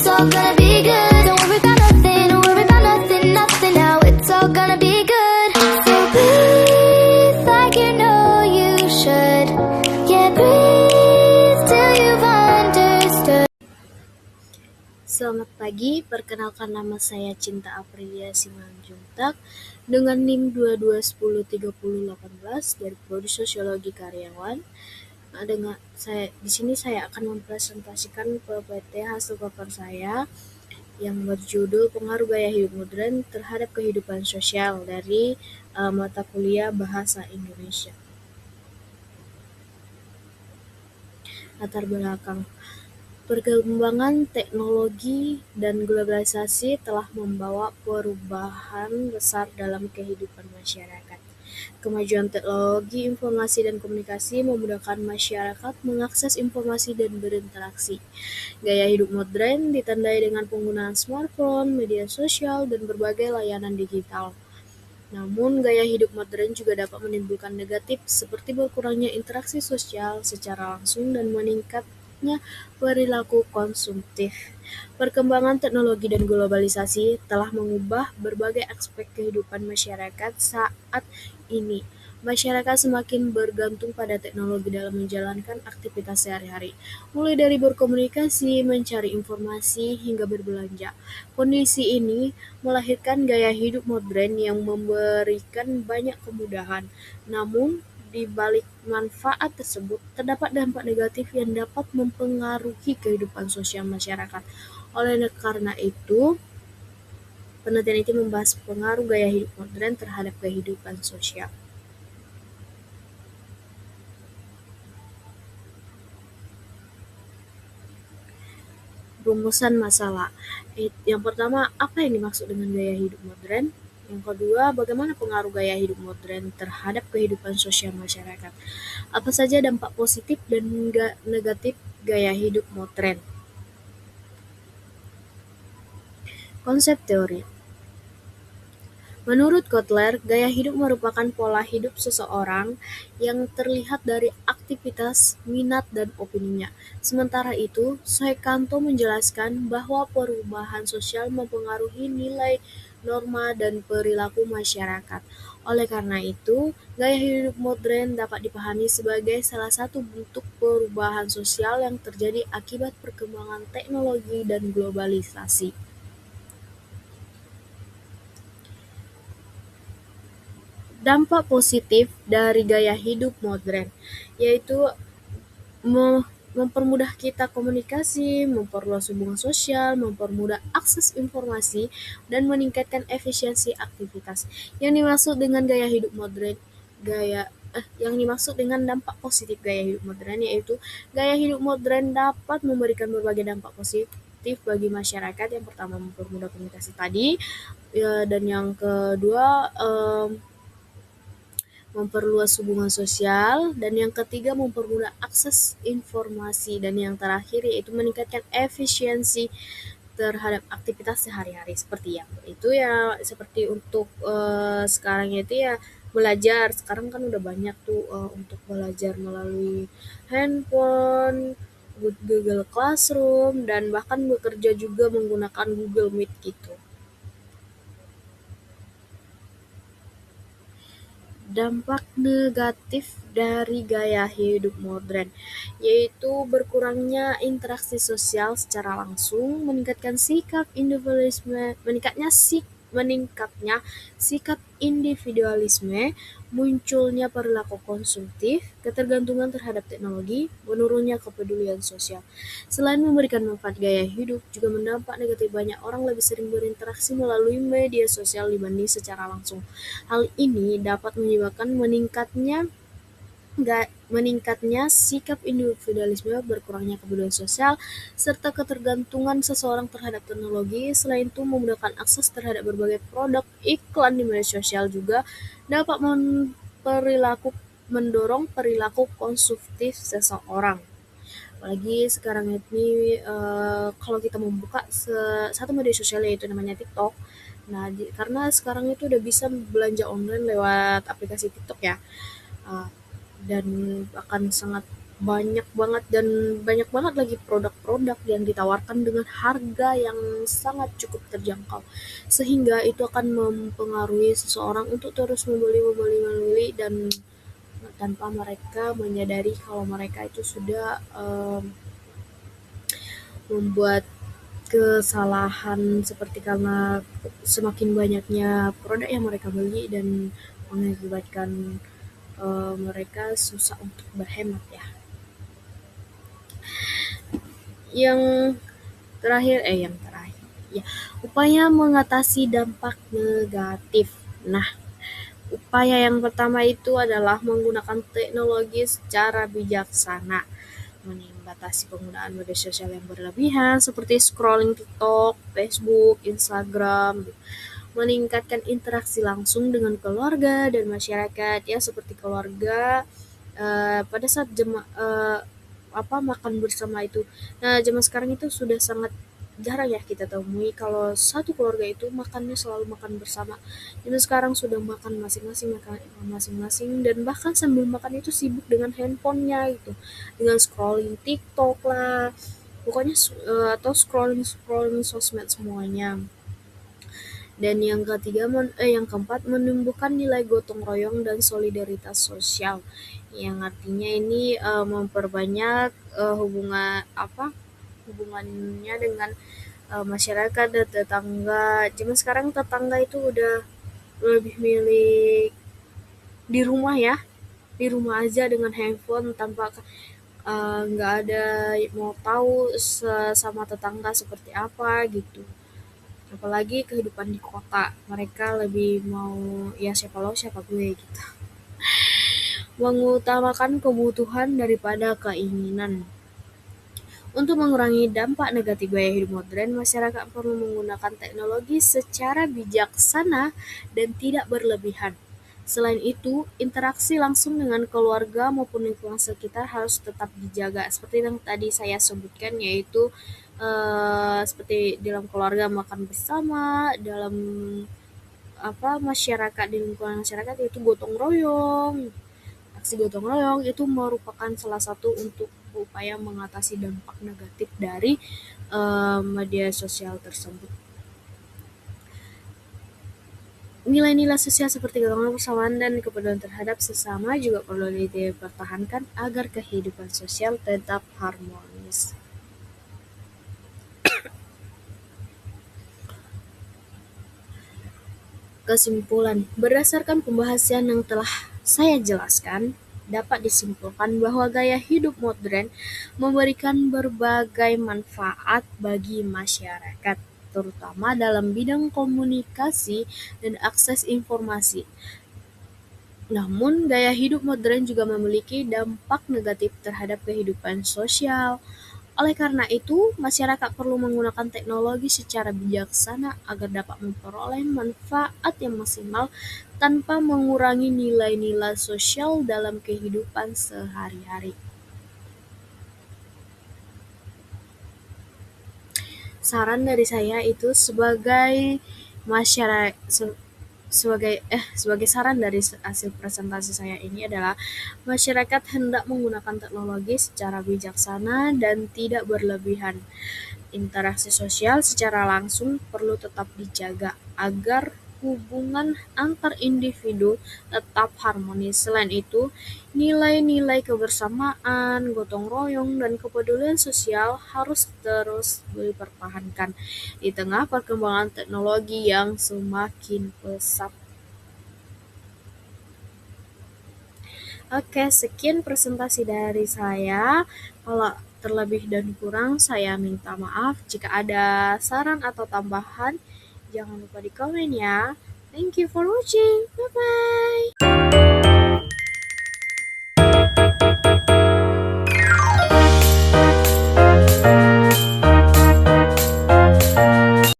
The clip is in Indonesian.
it's all gonna be good. Don't worry about nothing, don't worry about nothing, nothing now. It's all gonna be good. So breathe like you know you should. Yeah, breathe till you've understood. Selamat pagi, perkenalkan nama saya Cinta Aprilia Simanjuntak dengan NIM 22103018 dari Prodi Sosiologi Karyawan. Di sini saya akan mempresentasikan PPT hasil paper saya yang berjudul Pengaruh Gaya Hidup Modern terhadap Kehidupan Sosial dari mata kuliah Bahasa Indonesia. Latar belakang. Perkembangan teknologi dan globalisasi telah membawa perubahan besar dalam kehidupan masyarakat. Kemajuan teknologi informasi dan komunikasi memudahkan masyarakat mengakses informasi dan berinteraksi. Gaya hidup modern ditandai dengan penggunaan smartphone, media sosial, dan berbagai layanan digital. Namun, gaya hidup modern juga dapat menimbulkan negatif seperti berkurangnya interaksi sosial secara langsung dan meningkatnya perilaku konsumtif. Perkembangan teknologi dan globalisasi telah mengubah berbagai aspek kehidupan masyarakat saat ini. Masyarakat semakin bergantung pada teknologi dalam menjalankan aktivitas sehari-hari, mulai dari berkomunikasi, mencari informasi, hingga berbelanja. Kondisi ini melahirkan gaya hidup modern yang memberikan banyak kemudahan. Namun, di balik manfaat tersebut, terdapat dampak negatif yang dapat mempengaruhi kehidupan sosial masyarakat. Oleh karena itu, penelitian itu membahas pengaruh gaya hidup modern terhadap kehidupan sosial. Rumusan masalah. Yang pertama, apa yang dimaksud dengan gaya hidup modern? Yang kedua, bagaimana pengaruh gaya hidup modern terhadap kehidupan sosial masyarakat? Apa saja dampak positif dan negatif gaya hidup modern? Konsep teori. Menurut Kotler, gaya hidup merupakan pola hidup seseorang yang terlihat dari aktivitas, minat, dan opininya. Sementara itu, Suekanto menjelaskan bahwa perubahan sosial mempengaruhi nilai, norma, dan perilaku masyarakat. Oleh karena itu, gaya hidup modern dapat dipahami sebagai salah satu bentuk perubahan sosial yang terjadi akibat perkembangan teknologi dan globalisasi. Dampak positif dari gaya hidup modern, yaitu mempermudah kita komunikasi, memperluas hubungan sosial, mempermudah akses informasi, dan meningkatkan efisiensi aktivitas. Yang dimaksud dengan gaya hidup modern, yang dimaksud dengan dampak positif gaya hidup modern, yaitu gaya hidup modern dapat memberikan berbagai dampak positif bagi masyarakat. Yang pertama, mempermudah komunikasi tadi, dan yang kedua, memperluas hubungan sosial, dan yang ketiga mempermudah akses informasi, dan yang terakhir yaitu meningkatkan efisiensi terhadap aktivitas sehari-hari seperti yang itu ya, seperti untuk sekarang itu ya belajar. Sekarang kan udah banyak tuh untuk belajar melalui handphone, Google Classroom, dan bahkan bekerja juga menggunakan Google Meet gitu. Dampak negatif dari gaya hidup modern, yaitu berkurangnya interaksi sosial secara langsung, meningkatnya sikap individualisme, munculnya perilaku konsumtif, ketergantungan terhadap teknologi, menurunnya kepedulian sosial. Selain memberikan manfaat, gaya hidup juga berdampak negatif. Banyak orang lebih sering berinteraksi melalui media sosial dibanding secara langsung. Hal ini dapat menyebabkan meningkatnya sikap individualisme, berkurangnya kepedulian sosial, serta ketergantungan seseorang terhadap teknologi. Selain itu, memudahkan akses terhadap berbagai produk iklan di media sosial juga dapat mendorong perilaku konsumtif seseorang. Apalagi sekarang ini kalau kita membuka satu media sosial yaitu namanya TikTok. Nah, karena sekarang itu udah bisa belanja online lewat aplikasi TikTok ya. Dan akan sangat banyak banget lagi produk produk yang ditawarkan dengan harga yang sangat cukup terjangkau, sehingga itu akan mempengaruhi seseorang untuk terus membeli dan tanpa mereka menyadari kalau mereka itu sudah membuat kesalahan seperti karena semakin banyaknya produk yang mereka beli dan mengakibatkan mereka susah untuk berhemat ya. Yang yang terakhir, ya, upaya mengatasi dampak negatif. Nah, upaya yang pertama itu adalah menggunakan teknologi secara bijaksana, membatasi penggunaan media sosial yang berlebihan seperti scrolling TikTok, Facebook, Instagram, meningkatkan interaksi langsung dengan keluarga dan masyarakat ya, seperti keluarga pada saat makan bersama itu. Nah, zaman sekarang itu sudah sangat jarang ya kita temui kalau satu keluarga itu makannya selalu makan bersama. Jadi sekarang sudah makan masing-masing dan bahkan sambil makan itu sibuk dengan handphonenya gitu, dengan scrolling TikTok lah, pokoknya atau scrolling sosmed semuanya. Dan yang keempat, menumbuhkan nilai gotong royong dan solidaritas sosial, yang artinya ini memperbanyak hubungannya dengan masyarakat dan tetangga. Zaman sekarang tetangga itu udah lebih milik di rumah ya, di rumah aja dengan handphone tanpa nggak ada mau tahu sama tetangga seperti apa gitu. Apalagi kehidupan di kota, mereka lebih mau ya siapa lo siapa gue gitu. Mengutamakan kebutuhan daripada keinginan. Untuk mengurangi dampak negatif gaya hidup modern, masyarakat perlu menggunakan teknologi secara bijaksana dan tidak berlebihan. Selain itu, interaksi langsung dengan keluarga maupun lingkungan sekitar harus tetap dijaga. Seperti yang tadi saya sebutkan, yaitu seperti dalam keluarga makan bersama, dalam masyarakat, di lingkungan masyarakat, yaitu gotong royong. Aksi gotong royong itu merupakan salah satu untuk upaya mengatasi dampak negatif dari media sosial tersebut. Nilai-nilai sosial seperti kebersamaan persamaan dan kepedulian terhadap sesama juga perlu dipertahankan agar kehidupan sosial tetap harmonis. Kesimpulan, berdasarkan pembahasan yang telah saya jelaskan, dapat disimpulkan bahwa gaya hidup modern memberikan berbagai manfaat bagi masyarakat, terutama dalam bidang komunikasi dan akses informasi. Namun, gaya hidup modern juga memiliki dampak negatif terhadap kehidupan sosial. Oleh karena itu, masyarakat perlu menggunakan teknologi secara bijaksana agar dapat memperoleh manfaat yang maksimal tanpa mengurangi nilai-nilai sosial dalam kehidupan sehari-hari. Saran dari saya itu sebagai saran dari hasil presentasi saya ini adalah masyarakat hendak menggunakan teknologi secara bijaksana dan tidak berlebihan. Interaksi sosial secara langsung perlu tetap dijaga agar hubungan antar individu tetap harmonis. Selain itu, nilai-nilai kebersamaan, gotong royong, dan kepedulian sosial harus terus dipertahankan di tengah perkembangan teknologi yang semakin pesat. Oke, sekian presentasi dari saya. Kalau terlebih dan kurang, saya minta maaf. Jika ada saran atau tambahan, jangan lupa di komen ya. Thank you for watching. Bye-bye.